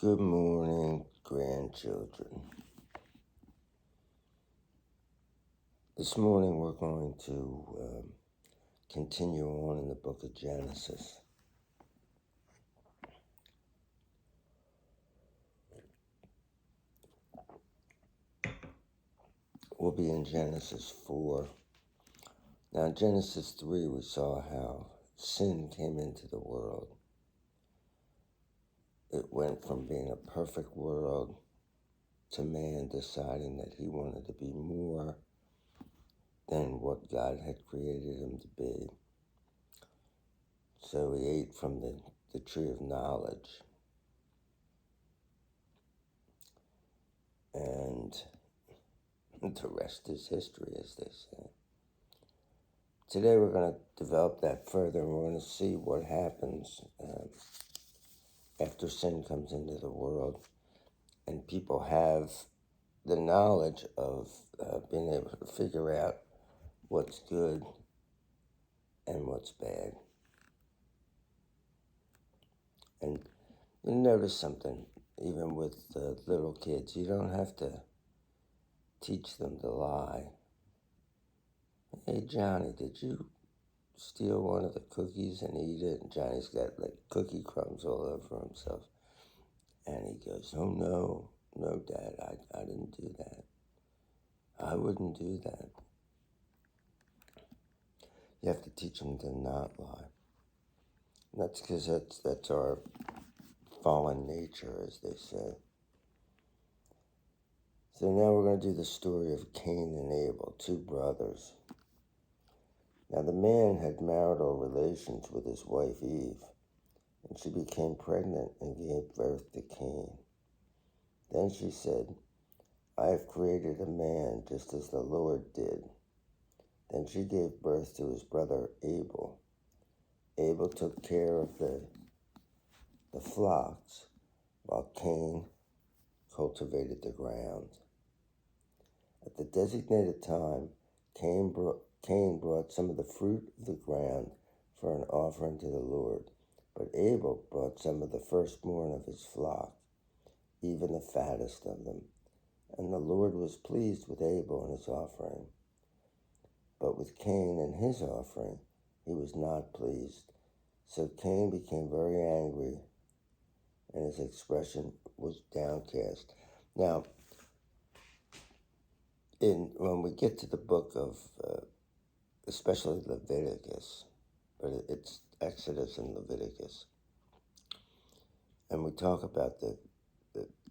Good morning, grandchildren. This morning we're going to continue on in the book of Genesis. We'll be in Genesis 4. Now in Genesis 3 we saw how sin came into the world. It went from being a perfect world to man deciding that he wanted to be more than what God had created him to be. So he ate from the tree of knowledge. And the rest is history, as they say. Today we're going to develop that further, and we're going to see what happens after sin comes into the world and people have the knowledge of being able to figure out what's good and what's bad. And you notice something, even with little kids, you don't have to teach them to lie. Hey, Johnny, did you steal one of the cookies and eat it? And Johnny's got like cookie crumbs all over himself. And he goes, oh no, Dad, I didn't do that. I wouldn't do that. You have to teach them to not lie. And that's because that's our fallen nature, as they say. So now we're going to do the story of Cain and Abel, two brothers. Now the man had marital relations with his wife Eve, and she became pregnant and gave birth to Cain. Then she said, I have created a man just as the Lord did. Then she gave birth to his brother Abel. Abel took care of the flocks, while Cain cultivated the ground. At the designated time, Cain brought some of the fruit of the ground for an offering to the Lord, but Abel brought some of the firstborn of his flock, even the fattest of them. And the Lord was pleased with Abel and his offering. But with Cain and his offering, he was not pleased. So Cain became very angry, and his expression was downcast. Now, when we get to the book of, especially Leviticus, but it's Exodus and Leviticus, and we talk about the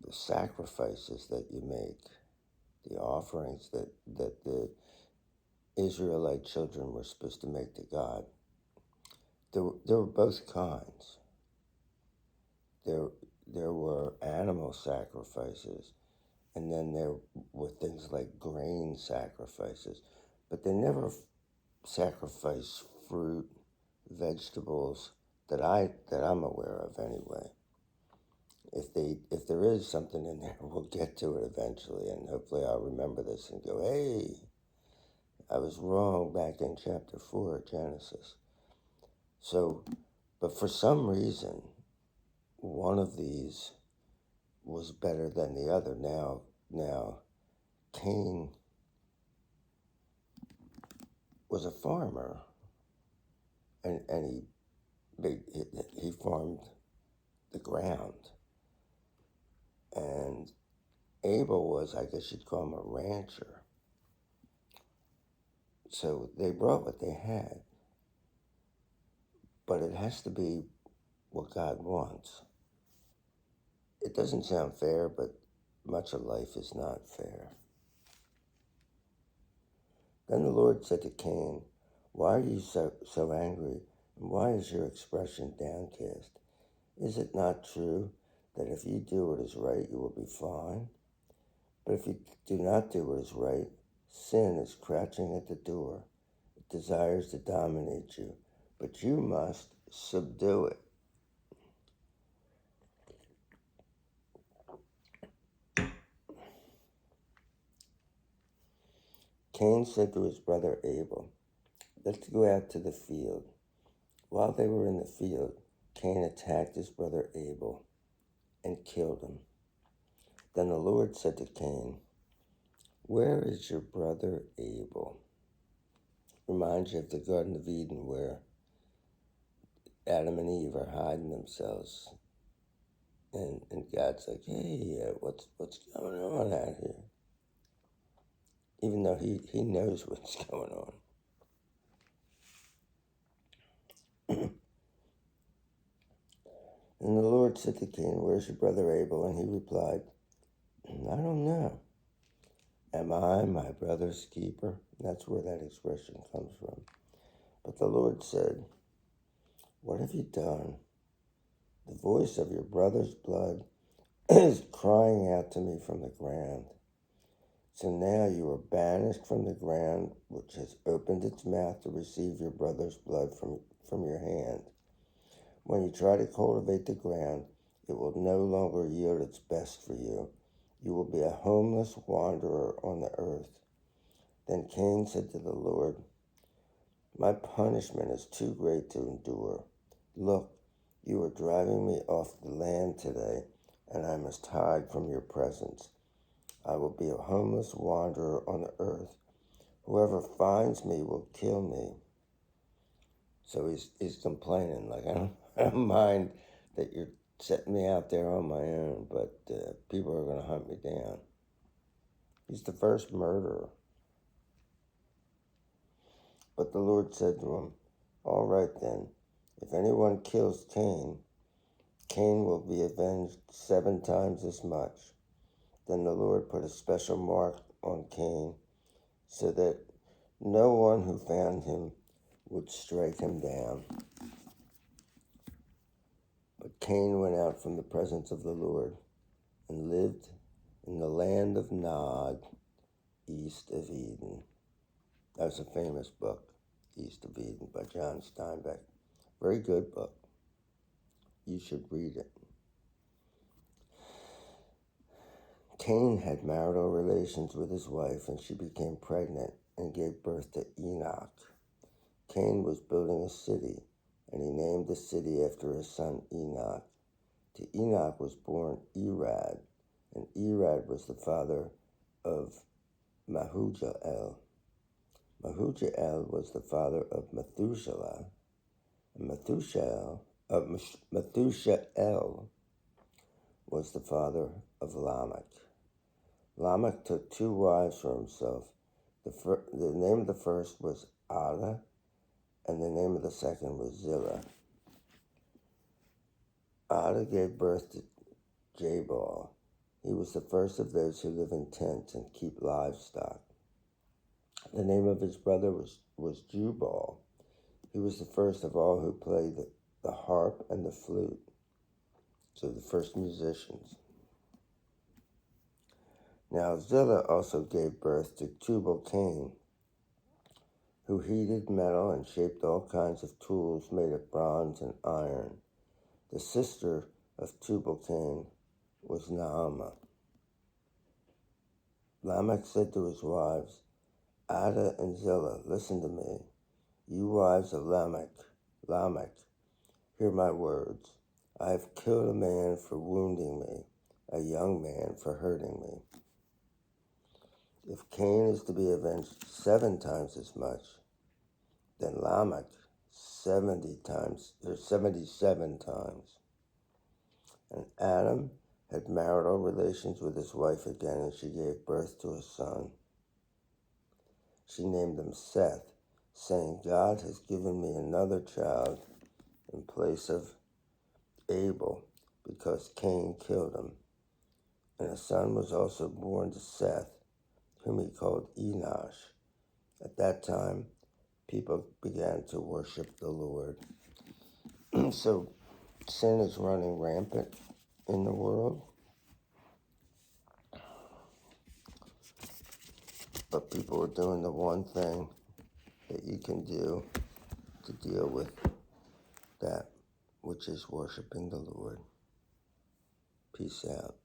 sacrifices that you make, the offerings that the Israelite children were supposed to make to God. There were both kinds. There were animal sacrifices, and then there were things like grain sacrifices, but they never sacrificed fruit, vegetables that I'm aware of anyway. If there is something in there, we'll get to it eventually, and hopefully I'll remember this and go, hey, I was wrong back in chapter 4 of Genesis. So, but for some reason, one of these was better than the other. Now, Cain was a farmer, and he farmed the ground. And Abel was, I guess you'd call him a rancher. So they brought what they had. But it has to be what God wants. It doesn't sound fair, but much of life is not fair. Then the Lord said to Cain, why are you so angry, and why is your expression downcast? Is it not true that if you do what is right, you will be fine? But if you do not do what is right, sin is crouching at the door. It desires to dominate you, but you must subdue it. Cain said to his brother Abel, let's go out to the field. While they were in the field, Cain attacked his brother Abel and killed him. Then the Lord said to Cain, "Where is your brother Abel?" Reminds you of the Garden of Eden where Adam and Eve are hiding themselves. And God's like, "Hey, what's going on out here?" Even though he knows what's going on. And the Lord said to Cain, "Where's your brother Abel?" And he replied, "I don't know. Am I my brother's keeper?" That's where that expression comes from. But the Lord said, "What have you done? The voice of your brother's blood is crying out to me from the ground. So now you are banished from the ground, which has opened its mouth to receive your brother's blood from your hand. When you try to cultivate the ground, it will no longer yield its best for you. You will be a homeless wanderer on the earth." Then Cain said to the Lord, "My punishment is too great to endure. Look, you are driving me off the land today, and I must hide from your presence. I will be a homeless wanderer on the earth. Whoever finds me will kill me." So he's complaining, like, I don't mind that you're setting me out there on my own, but people are going to hunt me down. He's the first murderer. But the Lord said to him, "All right then, if anyone kills Cain, Cain will be avenged 7 times as much." Then the Lord put a special mark on Cain so that no one who found him would strike him down. But Cain went out from the presence of the Lord and lived in the land of Nod, east of Eden. That was a famous book, East of Eden, by John Steinbeck. Very good book. You should read it. Cain had marital relations with his wife, and she became pregnant and gave birth to Enoch. Cain was building a city, and he named the city after his son Enoch. To Enoch was born Irad, and Irad was the father of Mahujael. Mahujael was the father of Methuselah, and Methusael was the father of Lamech. Lamech took 2 wives for himself. The name of the first was Ada, and the name of the second was Zillah. Ada gave birth to Jabal. He was the first of those who live in tents and keep livestock. The name of his brother was Jubal. He was the first of all who played the harp and the flute. So the first musicians. Now Zillah also gave birth to Tubal-Cain, who heated metal and shaped all kinds of tools made of bronze and iron. The sister of Tubal-Cain was Naamah. Lamech said to his wives, Ada and Zillah, "Listen to me. You wives of Lamech, hear my words. I have killed a man for wounding me, a young man for hurting me. If Cain is to be avenged 7 times as much, then Lamech 77 times. And Adam had marital relations with his wife again, and she gave birth to a son. She named him Seth, saying, God has given me another child in place of Abel, because Cain killed him. And a son was also born to Seth, whom he called Enosh. At that time, people began to worship the Lord." So sin is running rampant in the world, but people are doing the one thing that you can do to deal with that, which is worshiping the Lord. Peace out.